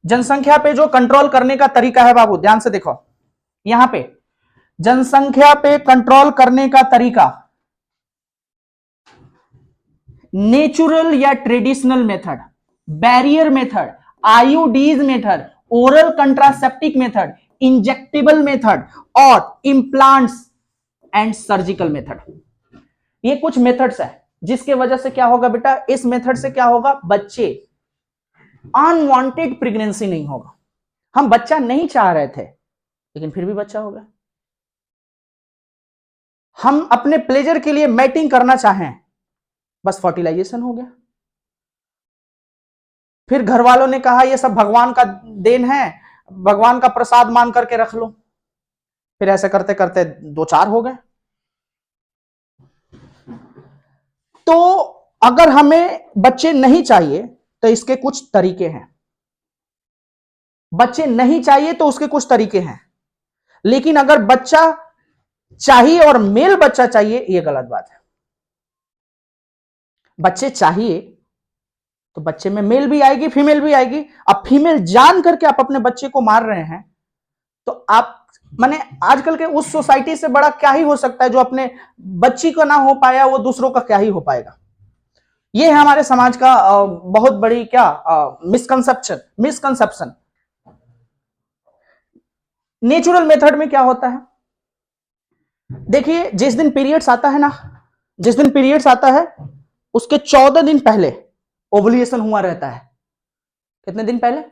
[SPEAKER 1] जनसंख्या पे जो कंट्रोल करने का तरीका है बाबू, ध्यान से देखो यहां पे, जनसंख्या पे कंट्रोल करने का तरीका नेचुरल या traditional method, barrier method, IUDs method, oral contraceptive method, injectable method और इंप्लांट्स एंड सर्जिकल मेथड। ये कुछ मेथड्स है जिसके वजह से क्या होगा बेटा, इस मेथड से क्या होगा, बच्चे अनवांटेड प्रेगनेंसी नहीं होगा। हम बच्चा नहीं चाह रहे थे लेकिन फिर भी बच्चा हो गया। हम अपने प्लेजर के लिए मैटिंग करना चाहें, बस फर्टिलाइजेशन हो गया। फिर घर वालों ने कहा ये सब भगवान का देन है, भगवान का प्रसाद मान करके रख लो। फिर ऐसे करते करते 2-4 हो गए। तो अगर हमें बच्चे नहीं चाहिए तो इसके कुछ तरीके हैं। बच्चे नहीं चाहिए तो उसके कुछ तरीके हैं, लेकिन अगर बच्चा चाहिए और मेल बच्चा चाहिए, यह गलत बात है। बच्चे चाहिए तो बच्चे में मेल भी आएगी, फीमेल भी आएगी। अब फीमेल जान करके आप अपने बच्चे को मार रहे हैं, तो आप माने आजकल के उस सोसाइटी से बड़ा क्या ही हो सकता है? जो अपने बच्ची को ना हो पाया वो दूसरों का क्या ही हो पाएगा। ये है हमारे समाज का बहुत बड़ी क्या मिसकंसेप्शन। नेचुरल मेथड में क्या होता है, देखिए जिस दिन पीरियड्स आता है ना, जिस दिन पीरियड्स आता है उसके 14 दिन पहले ओवुलेशन हुआ रहता है। कितने दिन पहले?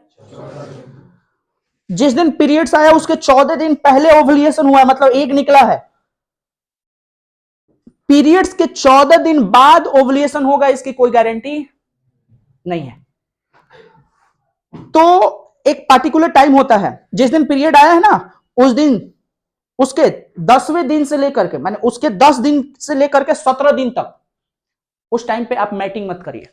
[SPEAKER 1] जिस दिन पीरियड्स आया उसके 14 दिन पहले ओवुलेशन हुआ है, मतलब एग निकला है। पीरियड्स के 14 दिन बाद ओवुलेशन होगा, इसकी कोई गारंटी नहीं है। तो एक पार्टिकुलर टाइम होता है, जिस दिन पीरियड आया है ना उस दिन, उसके 10वें दिन से लेकर के, माने उसके 10 दिन से लेकर के 17 दिन तक, उस टाइम पे आप मैटिंग मत करिए।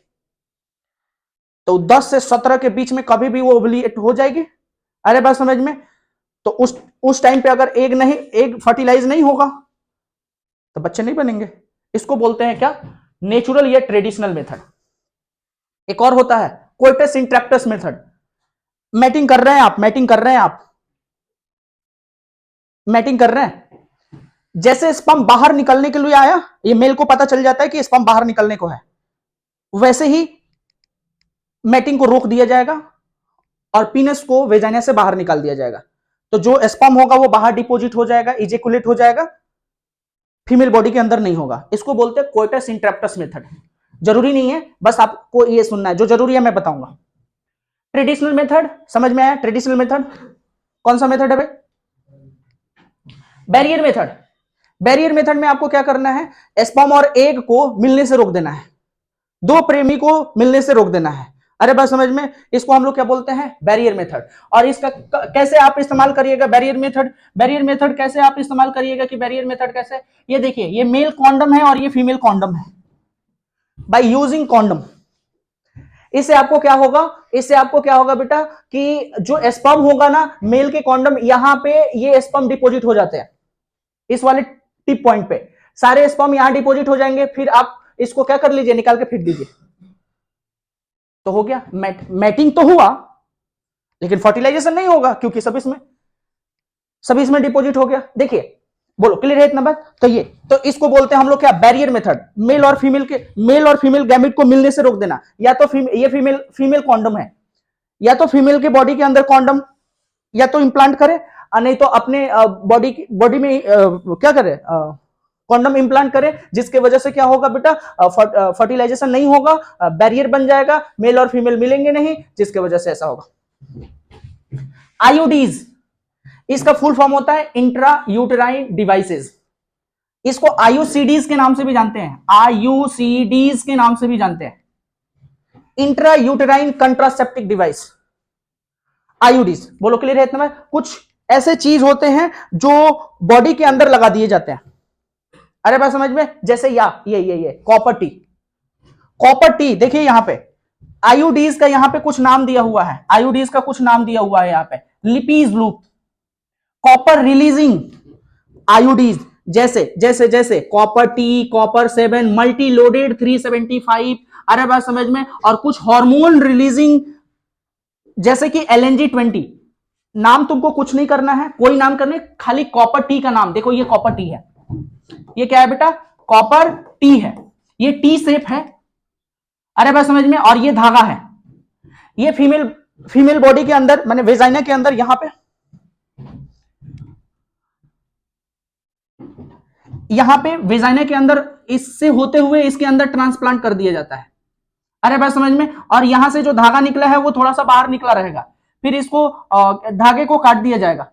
[SPEAKER 1] तो 10 से 17 के बीच में कभी भी वो ओवुलेट हो जाएगी। अरे बात समझ में? तो उस टाइम पे अगर एग फर्टिलाइज नहीं होगा तो बच्चे नहीं बनेंगे। इसको बोलते हैं क्या, नेचुरल या ट्रेडिशनल मेथड। एक और होता है कोइटस इंटरेक्टस मेथड। मैटिंग कर रहे हैं आप, मैटिंग कर रहे हैं, जैसे स्पर्म बाहर निकलने के लिए आया, ये मेल को पता चल जाता है कि स्पर्म बाहर निकलने को है, वैसे ही मैटिंग को रोक दिया जाएगा और पीनस को वेजाइना से बाहर निकाल दिया जाएगा। तो जो स्पर्म होगा वो बाहर डिपोजिट हो जाएगा, इजेकुलेट हो जाएगा, फीमेल बॉडी के अंदर नहीं होगा, इसको बोलते हैं कोइटस इंटरप्टस मेथड। जरूरी नहीं है, बस आपको ये सुनना है, जो जरूरी है मैं बताऊंगा। ट्रेडिशनल मेथड समझ में आया? ट्रेडिशनल मेथड कौन सा मेथड है भाई? Barrier method. बैरियर मेथड में आपको क्या करना है, स्पर्म और एग को मिलने से रोक देना है, दो प्रेमी को मिलने से रोक देना है। अरे बात समझ में? इसको हम लोग क्या बोलते हैं? Barrier method. और इसका कैसे आप इस्तेमाल करिएगा बैरियर मेथड? बैरियर मेथड कैसे आप इस्तेमाल करिएगा कि बैरियर मेथड कैसे? ये देखिए, ये मेल कॉन्डम है और ये फीमेल कॉन्डम है। बाय यूजिंग कॉन्डम, इससे आपको क्या होगा, इससे आपको क्या होगा बेटा कि जो स्पर्म होगा ना मेल के कॉन्डम, यहां पे ये स्पर्म डिपॉजिट हो जाते हैं, इस वाले टिप पॉइंट पे सारे स्पर्म यहां डिपॉजिट हो जाएंगे। फिर आप इसको क्या कर लीजिए, निकाल के फेंक दीजिए, तो हो गया। मैटिंग तो हुआ लेकिन फर्टिलाइजेशन नहीं होगा, क्योंकि सभी इसमें डिपॉजिट हो गया। देखिए, बोलो क्लियर है इतना बात? तो ये, तो इसको बोलते हैं हम लोग क्या? Barrier method. मेल और फीमेल गैमेट को मिलने से रोक देना। या तो ये फीमेल कॉन्डम है, या तो फीमेल के बॉडी के अंदर कॉन्डम या तो इंप्लांट करे, नहीं तो अपने बॉडी में क्या करे, कॉन्डम इंप्लांट करे, जिसके वजह से क्या होगा बेटा, फर्टिलाइजेशन नहीं होगा, बैरियर बन जाएगा, मेल और फीमेल मिलेंगे नहीं, जिसके वजह से ऐसा होगा। आईयूडीज, इसका फुल फॉर्म होता है इंट्रा यूटेराइन डिवाइसेस। इसको आईयूसीडीज के नाम से भी जानते हैं, आईयूसीडीज के नाम से भी जानते हैं, इंट्रा यूटेराइन कंट्रासेप्टिक डिवाइस, आईयूडीज। बोलो क्लियर है इतना? कुछ ऐसे चीज होते हैं जो बॉडी के अंदर लगा दिए जाते हैं। अरे बात समझ में? जैसे ये कॉपर टी, कॉपर टी देखिए यहां पे आईयूडीज का यहां पे कुछ नाम दिया हुआ है, आईयूडीज का कुछ नाम दिया हुआ है यहां पे, लिपीज लूप, कॉपर रिलीजिंग आईयूडीज, जैसे copper T, copper 7, multi loaded 375। अरे बात समझ में? और कुछ हार्मोन रिलीजिंग जैसे कि LNG 20। नाम तुमको कुछ नहीं करना है, कोई नाम करने, खाली कॉपर टी का नाम देखो, ये कॉपर टी है, ये क्या है बेटा? कॉपर टी है, ये टी शेप है। अरे बात समझ में? और ये धागा है, ये फीमेल बॉडी के अंदर, माने वेजाइना के अंदर, यहां पे वेजाइना के अंदर इससे होते हुए इसके अंदर ट्रांसप्लांट कर दिया जाता है। अरे बात समझ में? और यहां से जो धागा निकला है वो थोड़ा सा बाहर निकला रहेगा, फिर इसको धागे को काट दिया जाएगा,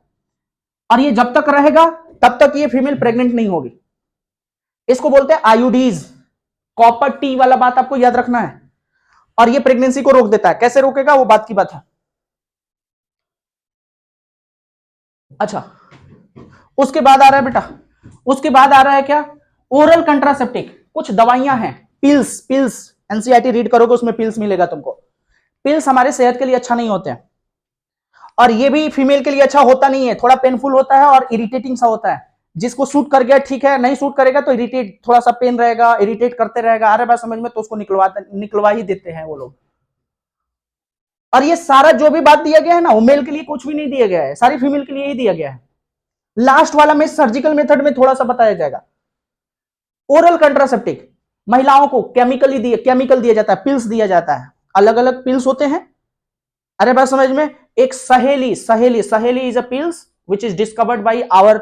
[SPEAKER 1] और ये जब तक रहेगा तब तक ये फीमेल प्रेग्नेंट नहीं होगी। इसको बोलते हैं आईयूडीज। कॉपर टी वाला बात आपको याद रखना है। और ये प्रेगनेंसी को रोक देता है, कैसे रोकेगा वो बात की बात है। अच्छा, उसके बाद आ रहा है बेटा, उसके बाद आ रहा है क्या? ओरल कंट्रासेप्टिक। कुछ दवाइयां हैं, पिल्स, एनसीईआरटी रीड करोगे उसमें पिल्स मिलेगा तुमको। पिल्स हमारे सेहत के लिए अच्छा नहीं होते हैं, और ये भी फीमेल के लिए अच्छा होता नहीं है, थोड़ा पेनफुल होता है और इरिटेटिंग सा होता है। जिसको सूट कर गया ठीक है, नहीं सूट करेगा तो इरिटेट, थोड़ा सा पेन रहेगा, इरिटेट करते रहेगा। अरे बात समझ में? तो उसको निकलवा ही देते हैं वो लोग। और ये सारा जो भी बात दिया गया है ना, वो मेल के लिए कुछ भी नहीं दिया गया है, सारी फीमेल के लिए ही दिया गया है। लास्ट वाला में सर्जिकल मेथड में थोड़ा सा बताया जाएगा। ओरल कंट्रासेप्टिक, महिलाओं को केमिकल दिया जाता है, पिल्स दिया जाता है, अलग अलग पिल्स होते हैं। अरे बात समझ में? एक Saheli is a pills which is discovered by our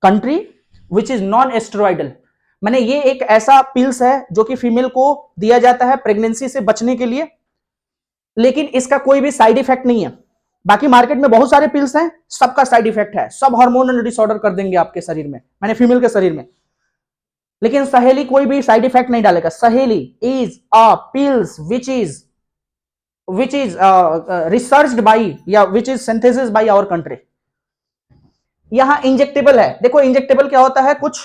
[SPEAKER 1] country, which is non steroidal. मैंने ये एक ऐसा पिल्स है जो कि फीमेल को दिया जाता है प्रेगनेंसी से बचने के लिए, लेकिन इसका कोई भी साइड इफेक्ट नहीं है। बाकी मार्केट में बहुत सारे पिल्स हैं, सबका साइड इफेक्ट है, सब हार्मोनल डिसऑर्डर कर देंगे आपके शरीर में, मैंने फीमेल के शरीर में। लेकिन सहेली कोई भी साइड इफेक्ट नहीं डालेगा। Saheli is a pills which is researched by या which is synthesis by our country. यहां इंजेक्टेबल है, देखो इंजेक्टेबल क्या होता है, कुछ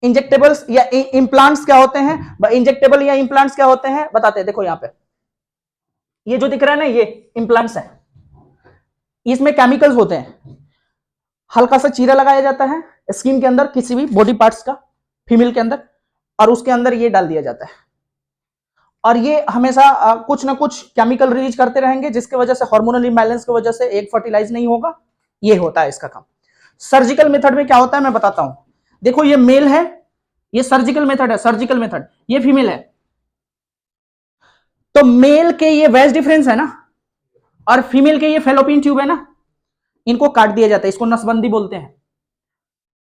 [SPEAKER 1] इंजेक्टेबल्स या इंप्लांट्स क्या होते हैं, इंजेक्टेबल या इंप्लांट्स क्या होते हैं बताते हैं। देखो यहां पे ये जो दिख रहा है ना, ये इंप्लांट्स है, इसमें केमिकल्स होते हैं। हल्का सा चीरा लगाया जाता है स्किन के अंदर, किसी भी बॉडी पार्ट्स का फीमेल के अंदर, और उसके अंदर ये डाल दिया जाता है, और ये हमेशा कुछ ना कुछ केमिकल रिलीज करते रहेंगे, जिसकी वजह से हार्मोनल इंबैलेंस की वजह से एग फर्टिलाइज नहीं होगा। ये होता है इसका काम। सर्जिकल मेथड में क्या होता है मैं बताता हूं। देखो ये मेल है, ये सर्जिकल मेथड है, सर्जिकल मेथड, ये फीमेल है। तो मेल के ये वेज डिफरेंस है ना, और फीमेल के ये फेलोपियन ट्यूब है ना, इनको काट दिया जाता है, इसको नसबंदी बोलते हैं।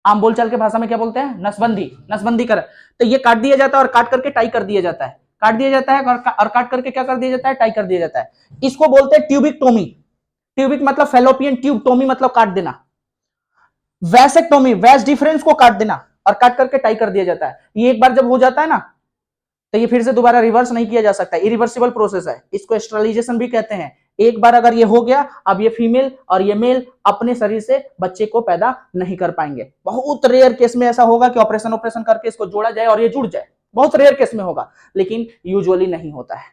[SPEAKER 1] आम बोलचाल के भाषा में क्या बोलते हैं, नसबंदी, नसबंदी कर। तो ये काट दिया जाता है और काट करके टाई कर दिया जाता है, काट दिया जाता है और काट करके क्या कर दिया जाता है, टाई कर दिया जाता है। इसको बोलते हैं ट्यूबिकटोमी। ट्यूबिक मतलब फेलोपियन ट्यूब, टोमी मतलब काट देना। वैसेक्टोमी, वैस डिफरेंस को काट देना और काट करके टाई कर दिया जाता है। ये एक बार जब हो जाता है ना, तो ये फिर से दोबारा रिवर्स नहीं किया जा सकता, इरिवर्सिबल प्रोसेस है। इसको स्टरलाइजेशन भी कहते हैं। एक बार अगर ये हो गया, अब ये फीमेल और ये मेल अपने शरीर से बच्चे को पैदा नहीं कर पाएंगे। बहुत रेयर केस में ऐसा होगा कि ऑपरेशन करके इसको जोड़ा जाए और ये जुड़ जाए, बहुत रेयर केस में होगा, लेकिन यूजुअली नहीं होता है।